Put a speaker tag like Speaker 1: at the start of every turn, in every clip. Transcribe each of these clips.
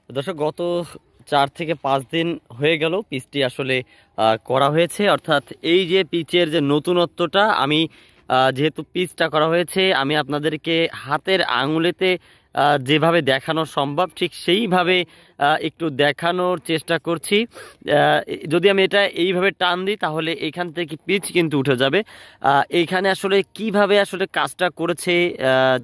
Speaker 1: দর্শক, গত 4 থেকে 5 দিন হয়ে গেল পিচটি আসলে করা হয়েছে। অর্থাৎ এই যে পিচের যে নতুনত্বটা, আমি যেহেতু পিচটা করা হয়েছে, আমি আপনাদেরকে হাতের আঙুলেতে যেভাবে দেখানো সম্ভব ঠিক সেইভাবে একটু দেখানোর চেষ্টা করছি। যদি আমি এটা এইভাবে টান দিই তাহলে এখান থেকে পিচ কিন্তু উঠে যাবে। এইখানে আসলে কিভাবে আসলে কাজটা করেছে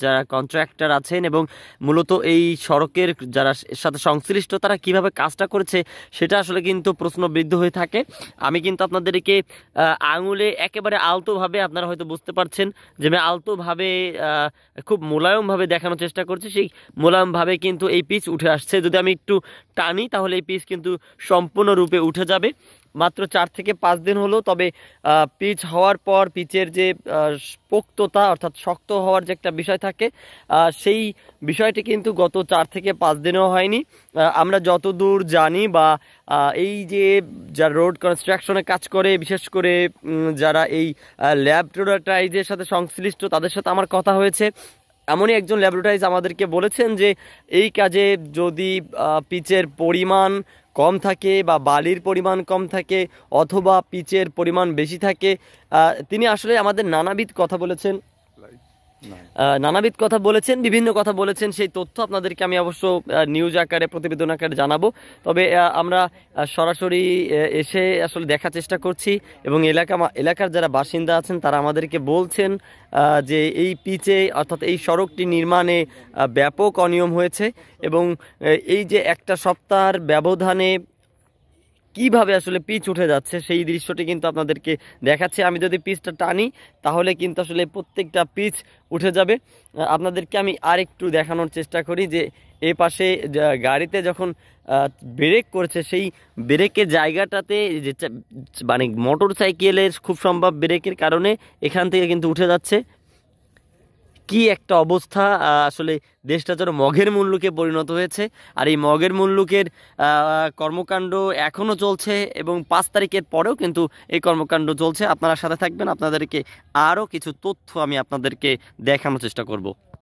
Speaker 1: যারা কন্ট্রাক্টর আছেন এবং মূলত এই সড়কের যারা এর সাথে সংশ্লিষ্ট, তারা কিভাবে কাজটা করেছে সেটা আসলে কিন্তু প্রশ্নবিদ্ধ হয়ে থাকে। আমি কিন্তু আপনাদেরকে আঙুলে একেবারে আলতোভাবে, আপনারা হয়তো বুঝতে পারছেন যে আমি আলতোভাবে খুব মোলায়েমভাবে দেখানোর চেষ্টা করছি। সেই মোলায়েমভাবে কিন্তু এই পিচ উঠে আসছে। যদি আমি একটু টানি তাহলে এই পিচ কিন্তু সম্পূর্ণরূপে উঠে যাবে। মাত্র 4 থেকে 5 দিন হলো, তবে পিচ হওয়ার পর পিচের যে পোক্ততা অর্থাৎ শক্ত হওয়ার যে একটা বিষয় থাকে, সেই বিষয়টি কিন্তু গত 4 থেকে 5 দিনেও হয়নি। আমরা যতদূর জানি বা এই যে যারা রোড কনস্ট্রাকশনে কাজ করে, বিশেষ করে যারা এই ল্যাবরেটরিজের সাথে সংশ্লিষ্ট, তাদের সাথে আমার কথা হয়েছে। এমনই একজন ল্যাবরেটরিজ আমাদেরকে বলেছেন যে এই কাজে যদি পিচের পরিমাণ কম থাকে বা বালির পরিমাণ কম থাকে অথবা পিচের পরিমাণ বেশি থাকে, তিনি আসলে আমাদের নানাবিধ কথা বলেছেন। বিভিন্ন কথা বলেছেন। সেই তথ্য আপনাদেরকে আমি অবশ্য নিউজ আকারে, প্রতিবেদন আকারে জানাবো। তবে আমরা সরাসরি এসে আসলে দেখার চেষ্টা করছি এবং এলাকার যারা বাসিন্দা আছেন তারা আমাদেরকে বলছেন যে এই পিচে অর্থাৎ এই সড়কটি নির্মাণে ব্যাপক অনিয়ম হয়েছে এবং এই যে একটা সপ্তাহের ব্যবধানে কিভাবে আসলে পিচ উঠে যাচ্ছে সেই দৃশ্যটি কিন্তু আপনাদেরকে দেখাচ্ছে। আমি যদি পিচটা টানি তাহলে কিন্তু আসলে প্রত্যেকটা পিচ উঠে যাবে। আপনাদেরকে আমি আরেকটু দেখানোর চেষ্টা করি যে এ পাশে গাড়িতে যখন ব্রেক করছে সেই ব্রেকের জায়গাটাতে যে মানে মোটর সাইকেলের খুব সম্ভব ব্রেকের কারণে এখান থেকে কিন্তু উঠে যাচ্ছে। কি একটা অবস্থা! আসলে দেশটা যেন মগের মুল্লুকে পরিণত হয়েছে। আর এই মগের মুল্লুকের কর্মকাণ্ড এখনও চলছে এবং 5 তারিখের পরেও কিন্তু এই কর্মকাণ্ড চলছে। আপনারা সাথে থাকবেন, আপনাদেরকে আরও কিছু তথ্য আমি আপনাদেরকে দেখানোর চেষ্টা করব।